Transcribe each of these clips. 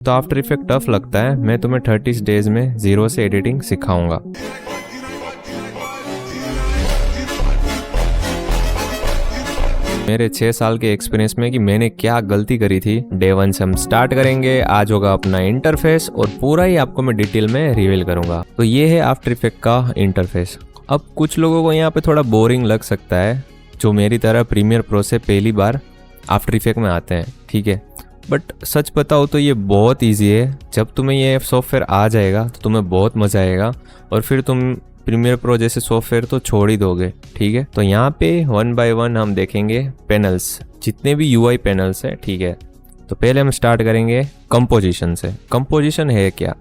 तो after effect tough लगता है, मैं तुम्हें 30 डेज में जीरो से एडिटिंग सिखाऊंगा। मेरे 6 साल के एक्सपीरियंस में कि मैंने क्या गलती करी थी। डे 1 से हम स्टार्ट करेंगे। आज होगा अपना इंटरफेस और पूरा ही आपको मैं डिटेल में रिवील करूंगा। तो ये है आफ्टर इफेक्ट का इंटरफेस। अब कुछ लोगों को यहाँ पे थोड़ा बोरिंग लग सकता है, जो मेरी तरह प्रीमियर प्रो से पहली बार आफ्टर इफेक्ट में आते हैं, ठीक है। बट सच बताओ तो ये बहुत ईजी है। जब तुम्हें ये सॉफ्टवेयर आ जाएगा तो तुम्हें बहुत मज़ा आएगा और फिर तुम प्रीमियर प्रो जैसे सॉफ्टवेयर तो छोड़ ही दोगे, ठीक है। तो यहाँ पे 1 बाय 1 हम देखेंगे पैनल्स, जितने भी यूआई पैनल्स है, ठीक है। तो पहले हम स्टार्ट करेंगे कंपोजिशन से। कंपोजिशन है क्या,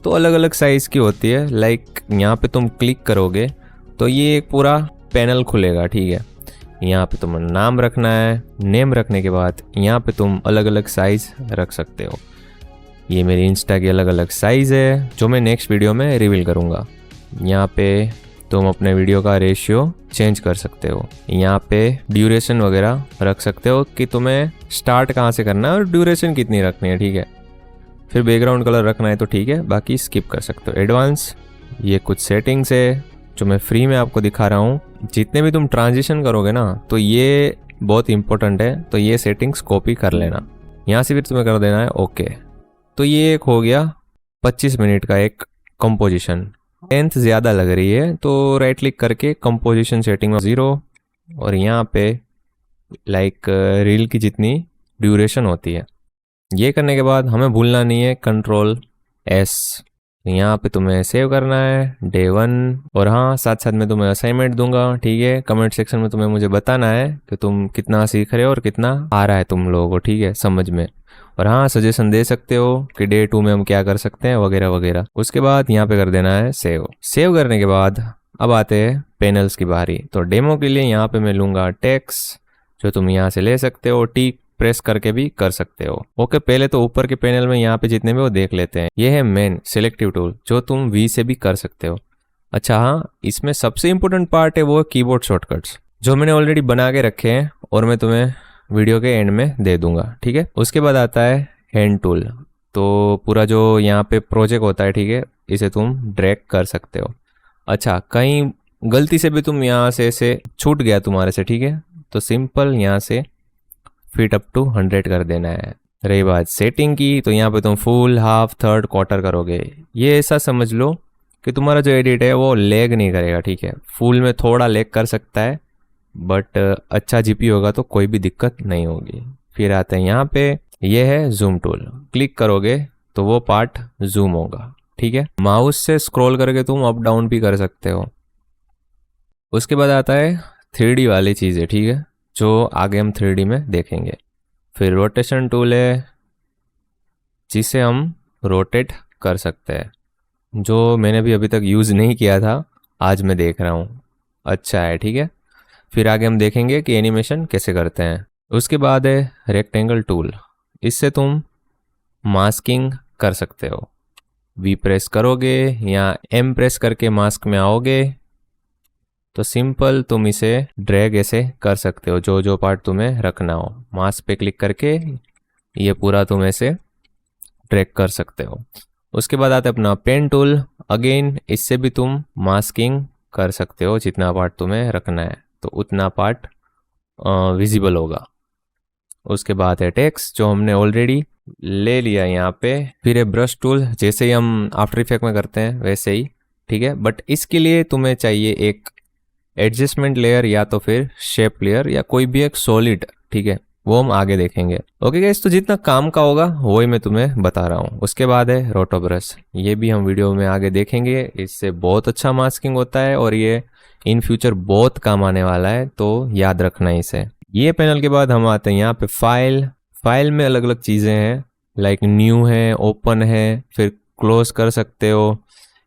तो अलग अलग साइज़ की होती है। लाइक यहाँ पे तुम क्लिक करोगे तो ये एक पूरा पैनल खुलेगा, ठीक है। यहाँ पे तुम नाम रखना है। नेम रखने के बाद यहाँ पे तुम अलग अलग साइज़ रख सकते हो। ये मेरी इंस्टा की अलग अलग साइज़ है, जो मैं नेक्स्ट वीडियो में रिवील करूँगा। यहाँ पे तुम अपने वीडियो का रेशियो चेंज कर सकते हो। यहाँ पे ड्यूरेशन वगैरह रख सकते हो कि तुम्हें स्टार्ट कहाँ से करना है और ड्यूरेशन कितनी रखनी है, ठीक है। फिर बैकग्राउंड कलर रखना है तो ठीक है, बाकी स्किप कर सकते हो। एडवांस, ये कुछ सेटिंग्स है जो मैं फ्री में आपको दिखा रहा हूँ। जितने भी तुम ट्रांजिशन करोगे ना, तो ये बहुत इंपॉर्टेंट है, तो ये सेटिंग्स कॉपी कर लेना। यहाँ से फिर तुम्हें कर देना है ओके। तो ये एक हो गया 25 मिनट का एक कंपोजिशन। लेंथ ज़्यादा लग रही है तो राइट क्लिक करके कंपोजिशन सेटिंग में 0 और यहाँ पे लाइक रील की जितनी ड्यूरेशन होती है। ये करने के बाद हमें भूलना नहीं है Ctrl+S। यहाँ पे तुम्हें सेव करना है Day 1। और हाँ, साथ साथ में तुम्हें असाइनमेंट दूंगा, ठीक है। कमेंट सेक्शन में तुम्हें मुझे बताना है कि तुम कितना सीख रहे हो और कितना आ रहा है तुम लोगों को, ठीक है, समझ में। और हाँ, सजेशन दे सकते हो कि Day 2 में हम क्या कर सकते हैं वगैरह वगैरह। उसके बाद यहाँ पे कर देना है सेव। सेव करने के बाद अब आते हैं पैनल्स की बारी। तो डेमो के लिए यहाँ पे मैं लूँगा टेक्स्ट, जो तुम यहाँ से ले सकते हो। टी प्रेस करके भी कर सकते हो। ओके, पहले तो ऊपर के पैनल में यहाँ पे जितने भी वो देख लेते हैं। ये है मेन सिलेक्टिव टूल, जो तुम वी से भी कर सकते हो। अच्छा हाँ, इसमें सबसे इम्पोर्टेंट पार्ट है वो कीबोर्ड शॉर्टकट्स, जो मैंने ऑलरेडी बना के रखे हैं और मैं तुम्हें वीडियो के एंड में दे दूंगा, ठीक है। उसके बाद आता है हैंड टूल। तो पूरा जो यहाँ पे प्रोजेक्ट होता है, ठीक है, इसे तुम ड्रैग कर सकते हो। अच्छा, कहीं गलती से भी तुम यहाँ से ऐसे छूट गया तुम्हारे से, ठीक है, तो सिंपल यहाँ से फिट अप टू 100 कर देना है। रही बात सेटिंग की, तो यहाँ पे तुम फुल, हाफ, थर्ड, क्वार्टर करोगे। ये ऐसा समझ लो कि तुम्हारा जो एडिट है वो लैग नहीं करेगा, ठीक है। फुल में थोड़ा लैग कर सकता है, बट अच्छा जीपी होगा तो कोई भी दिक्कत नहीं होगी। फिर आते हैं यहाँ पे, ये है जूम टूल। क्लिक करोगे तो वो पार्ट जूम होगा, ठीक है। माउस से स्क्रॉल करके तुम अप डाउन भी कर सकते हो। उसके बाद आता है 3D वाली चीज़ें, ठीक है, जो आगे हम 3D में देखेंगे। फिर रोटेशन टूल है, जिसे हम रोटेट कर सकते हैं, जो मैंने भी अभी तक यूज़ नहीं किया था, आज मैं देख रहा हूँ, अच्छा है, ठीक है। फिर आगे हम देखेंगे कि एनिमेशन कैसे करते हैं। उसके बाद है रेक्टेंगल टूल। इससे तुम मास्किंग कर सकते हो। वी प्रेस करोगे या एम प्रेस करके मास्क में आओगे तो सिंपल तुम इसे ड्रैग ऐसे कर सकते हो, जो जो पार्ट तुम्हें रखना हो। मास्क पे क्लिक करके ये पूरा तुम ऐसे ड्रैग कर सकते हो। उसके बाद आता है अपना पेन टूल। अगेन इससे भी तुम मास्किंग कर सकते हो, जितना पार्ट तुम्हें रखना है तो उतना पार्ट विजिबल होगा। उसके बाद है टेक्स्ट, जो हमने ऑलरेडी ले लिया यहाँ पे। फिर है ब्रश टूल, जैसे ही हम आफ्टर इफेक्ट में करते हैं वैसे ही, ठीक है। बट इसके लिए तुम्हें चाहिए एक एडजस्टमेंट लेयर या तो फिर शेप लेयर या कोई भी एक सॉलिड, ठीक है, वो हम आगे देखेंगे। ओके गाइस, तो जितना काम का होगा वही मैं तुम्हें बता रहा हूँ। उसके बाद है रोटो ब्रश, ये भी हम वीडियो में आगे देखेंगे। इससे बहुत अच्छा मास्किंग होता है और ये इन फ्यूचर बहुत काम आने वाला है, तो याद रखना इसे। ये पैनल के बाद हम आते हैं यहाँ पे फाइल में अलग अलग चीज़ें हैं, लाइक न्यू है, ओपन है, फिर क्लोज कर सकते हो,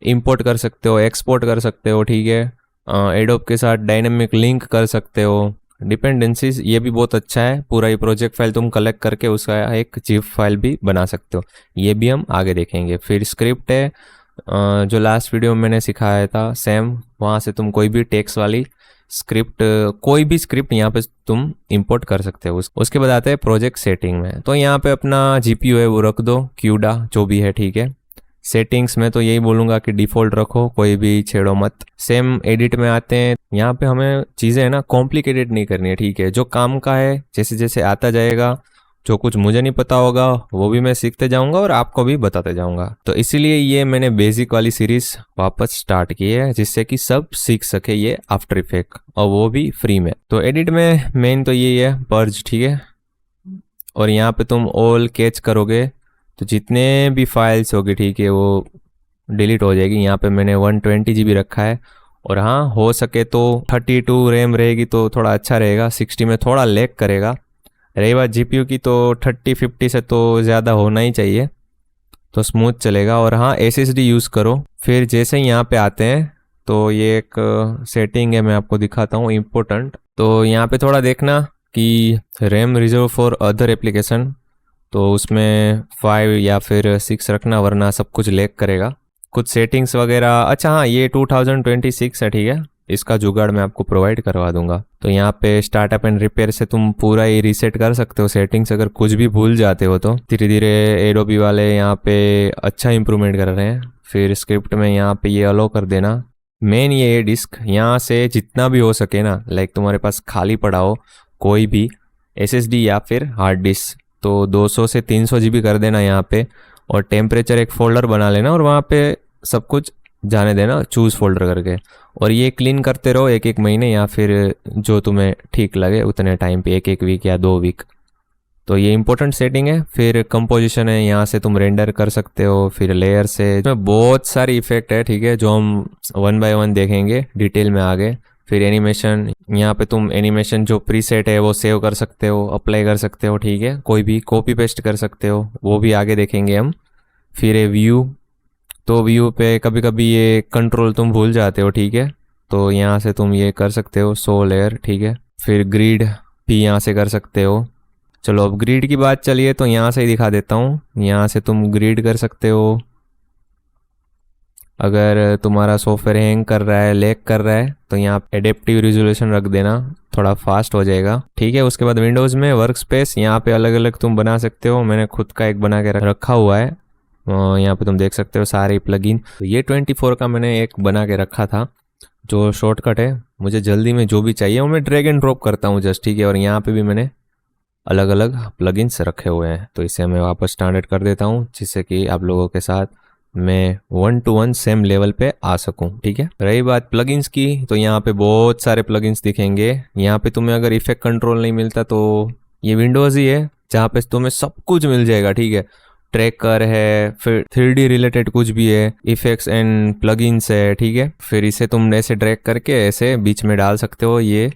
इंपोर्ट कर सकते हो, एक्सपोर्ट कर सकते हो, ठीक है। एडोब के साथ डायनेमिक लिंक कर सकते हो। डिपेंडेंसीज, ये भी बहुत अच्छा है। पूरा ये प्रोजेक्ट फाइल तुम कलेक्ट करके उसका एक जिप फाइल भी बना सकते हो, ये भी हम आगे देखेंगे। फिर स्क्रिप्ट है, जो लास्ट वीडियो में मैंने सिखाया था सेम, वहाँ से तुम कोई भी टेक्स्ट वाली स्क्रिप्ट, कोई भी स्क्रिप्ट यहाँ पे तुम इंपोर्ट कर सकते हो। उसके बाद आते हैं प्रोजेक्ट सेटिंग में। तो यहाँ पे अपना जीपीयू है वो रख दो, क्यूडा जो भी है, ठीक है। सेटिंग्स में तो यही बोलूँगा कि डिफ़ॉल्ट रखो, कोई भी छेड़ो मत। सेम एडिट में आते हैं। यहाँ पे हमें चीज़ें है ना कॉम्प्लिकेटेड नहीं करनी है, ठीक है। जो काम का है जैसे जैसे आता जाएगा, जो कुछ मुझे नहीं पता होगा वो भी मैं सीखते जाऊंगा और आपको भी बताते जाऊंगा। तो इसीलिए ये मैंने बेसिक वाली सीरीज वापस स्टार्ट की है, जिससे कि सब सीख सके ये आफ्टर इफेक्ट, और वो भी फ्री में। तो एडिट में मेन तो यही है, पर्ज, ठीक है। और यहाँ पे तुम ऑल कैच करोगे तो जितने भी फाइल्स होगी, ठीक है, वो डिलीट हो जाएगी। यहाँ पे मैंने 120 GB रखा है। और हाँ, हो सके तो 32 रैम रहेगी तो थोड़ा अच्छा रहेगा, 60 में थोड़ा लैग करेगा। रही बात जीपीयू की, तो 30-50 से तो ज़्यादा होना ही चाहिए, तो स्मूथ चलेगा। और हाँ, एसएसडी यूज़ करो। फिर जैसे ही यहाँ पे आते हैं तो ये एक सेटिंग है, मैं आपको दिखाता हूँ, इम्पोर्टेंट। तो यहाँ पे थोड़ा देखना कि RAM reserve for other application, तो उसमें 5 या फिर 6 रखना, वरना सब कुछ लैग करेगा। कुछ सेटिंग्स वगैरह, अच्छा हाँ, ये 2026 है, ठीक है। इसका जुगाड़ मैं आपको प्रोवाइड करवा दूंगा। तो यहाँ पे स्टार्टअप एंड रिपेयर से तुम पूरा ही रीसेट कर सकते हो सेटिंग्स, अगर कुछ भी भूल जाते हो तो। धीरे धीरे एडोबी वाले यहाँ पे अच्छा इंप्रूवमेंट कर रहे हैं। फिर स्क्रिप्ट में यहाँ पे ये अलो कर देना। मेन ये है डिस्क, यहाँ से जितना भी हो सके ना, लाइक तुम्हारे पास खाली पड़ा हो कोई भी एसएसडी या फिर हार्ड डिस्क, तो 200 से 300 GB कर देना यहाँ पे। और टेम्परेचर एक फोल्डर बना लेना और वहाँ पे सब कुछ जाने देना, चूज़ फोल्डर करके। और ये क्लीन करते रहो 1-1 महीने, या फिर जो तुम्हें ठीक लगे उतने टाइम पे, 1-1 वीक या 2 वीक। तो ये इंपॉर्टेंट सेटिंग है। फिर कंपोजिशन है, यहाँ से तुम रेंडर कर सकते हो। फिर लेयर से, इसमें बहुत सारी इफेक्ट है, ठीक है, जो हम 1 बाय 1 देखेंगे डिटेल में आगे। फिर एनिमेशन, यहाँ पे तुम एनिमेशन जो प्रीसेट है वो सेव कर सकते हो, अप्लाई कर सकते हो, ठीक है। कोई भी कॉपी पेस्ट कर सकते हो, वो भी आगे देखेंगे हम। फिर है व्यू, तो व्यू पे कभी कभी ये कंट्रोल तुम भूल जाते हो, ठीक है, तो यहाँ से तुम ये कर सकते हो, शो लेयर, ठीक है। फिर ग्रिड भी यहाँ से कर सकते हो। चलो अब ग्रिड की बात चलिए तो यहाँ से ही दिखा देता हूँ। यहाँ से तुम ग्रिड कर सकते हो। अगर तुम्हारा सॉफ्टवेयर हैंग कर रहा है, लैग कर रहा है, तो यहाँ एडेप्टिव रिजोल्यूशन रख देना, थोड़ा फास्ट हो जाएगा, ठीक है। उसके बाद विंडोज़ में वर्क स्पेस, यहाँ पे अलग अलग तुम बना सकते हो। मैंने खुद का एक बना के रखा हुआ है, यहाँ पे तुम देख सकते हो सारे प्लगइन। तो ये 24 का मैंने एक बना के रखा था, जो शॉर्टकट है। मुझे जल्दी में जो भी चाहिए वो मैं ड्रैग एंड ड्रॉप करता हूँ जस्ट, ठीक है। और यहाँ पे भी मैंने अलग अलग प्लगइन्स रखे हुए हैं, तो इसे मैं वापस स्टैंडर्ड कर देता हूँ, जिससे कि आप लोगों के साथ मैं 1 to 1 सेम लेवल पे आ सकूं, ठीक है। रही बात प्लगइन्स की, तो यहाँ पे बहुत सारे प्लगइन्स दिखेंगे। यहाँ पे तुम्हें अगर इफेक्ट कंट्रोल नहीं मिलता तो ये विंडोज़ ही है जहाँ पे तुम्हें सब कुछ मिल जाएगा, ठीक है। ट्रैकर है, फिर 3D रिलेटेड कुछ भी है, इफेक्ट्स एंड प्लगइन्स है, ठीक है। फिर इसे तुम ऐसे ड्रैग करके ऐसे बीच में डाल सकते हो, ये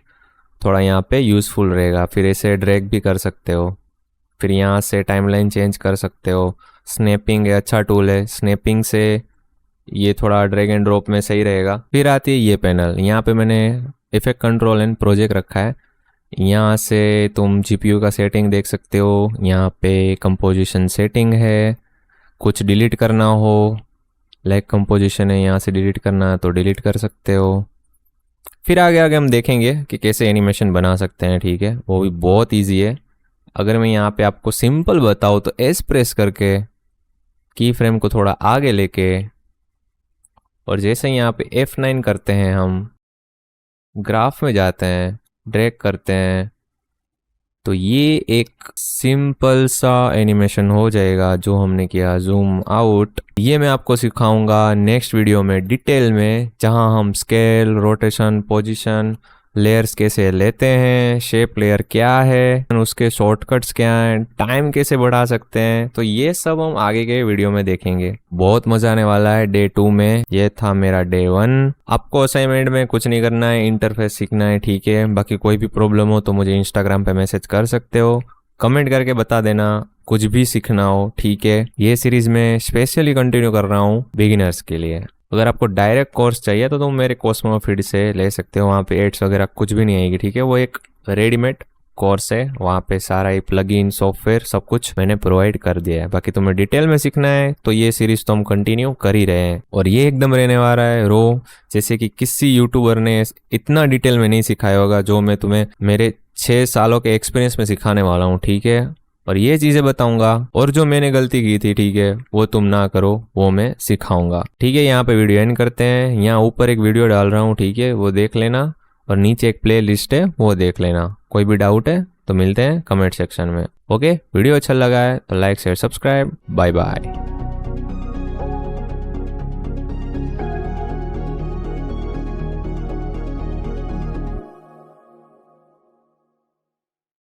थोड़ा यहाँ पे यूज़फुल रहेगा। फिर इसे ड्रैग भी कर सकते हो। फिर यहाँ से टाइमलाइन चेंज कर सकते हो। स्नैपिंग है, अच्छा टूल है, स्नैपिंग से ये थोड़ा ड्रैग एंड ड्रॉप में सही रहेगा। फिर आती है ये पैनल, यहाँ पे मैंने इफेक्ट कंट्रोल एंड प्रोजेक्ट रखा है। यहाँ से तुम जीपीयू का सेटिंग देख सकते हो। यहाँ पे कंपोजिशन सेटिंग है, कुछ डिलीट करना हो, लाइक कंपोजिशन है, यहाँ से डिलीट करना है तो डिलीट कर सकते हो। फिर आगे आगे हम देखेंगे कि कैसे एनिमेशन बना सकते हैं, ठीक है, वो भी बहुत ईजी है। अगर मैं यहाँ पे आपको सिंपल बताऊँ तो एस प्रेस करके की फ्रेम को थोड़ा आगे लेके, और जैसे यहाँ पे F9 करते हैं, हम ग्राफ में जाते हैं, ड्रैग करते हैं, तो ये एक सिंपल सा एनिमेशन हो जाएगा जो हमने किया। जूम आउट, ये मैं आपको सिखाऊंगा नेक्स्ट वीडियो में डिटेल में, जहां हम स्केल, रोटेशन, पोजीशन, लेयर्स कैसे लेते हैं, शेप लेयर क्या है, उसके शॉर्टकट्स क्या हैं, टाइम कैसे बढ़ा सकते हैं। तो ये सब हम आगे के वीडियो में देखेंगे। बहुत मजा आने वाला है डे 2 में। ये था मेरा डे 1। आपको असाइनमेंट में कुछ नहीं करना है, इंटरफेस सीखना है, ठीक है। बाकी कोई भी प्रॉब्लम हो तो मुझे इंस्टाग्राम पे मैसेज कर सकते हो, कमेंट करके बता देना, कुछ भी सीखना हो, ठीक है। ये सीरीज में स्पेशली कंटिन्यू कर रहा हूँ बिगिनर्स के लिए। अगर आपको डायरेक्ट कोर्स चाहिए तो तुम मेरे कोस्मो फीड से ले सकते हो, वहाँ पे एड्स वगैरह कुछ भी नहीं आएगी, ठीक है। वो एक रेडीमेड कोर्स है, वहाँ पे सारा ही प्लगइन सॉफ्टवेयर सब कुछ मैंने प्रोवाइड कर दिया है। बाकी तुम्हें डिटेल में सीखना है तो ये सीरीज तो हम कंटिन्यू कर ही रहे हैं, और ये एकदम रहने वाला है रो, जैसे कि किसी यूट्यूबर ने इतना डिटेल में नहीं सिखाया होगा जो मैं तुम्हें मेरे 6 सालों के एक्सपीरियंस में सिखाने वाला हूँ, ठीक है। और ये चीजें बताऊंगा, और जो मैंने गलती की थी, ठीक है, वो तुम ना करो, वो मैं सिखाऊंगा, ठीक है। यहाँ पे वीडियो एंड करते हैं। यहाँ ऊपर एक वीडियो डाल रहा हूँ, ठीक है, वो देख लेना, और नीचे एक प्ले लिस्ट है, वो देख लेना। कोई भी डाउट है तो मिलते हैं कमेंट सेक्शन में। ओके, वीडियो अच्छा लगा है तो like share subscribe. Bye bye.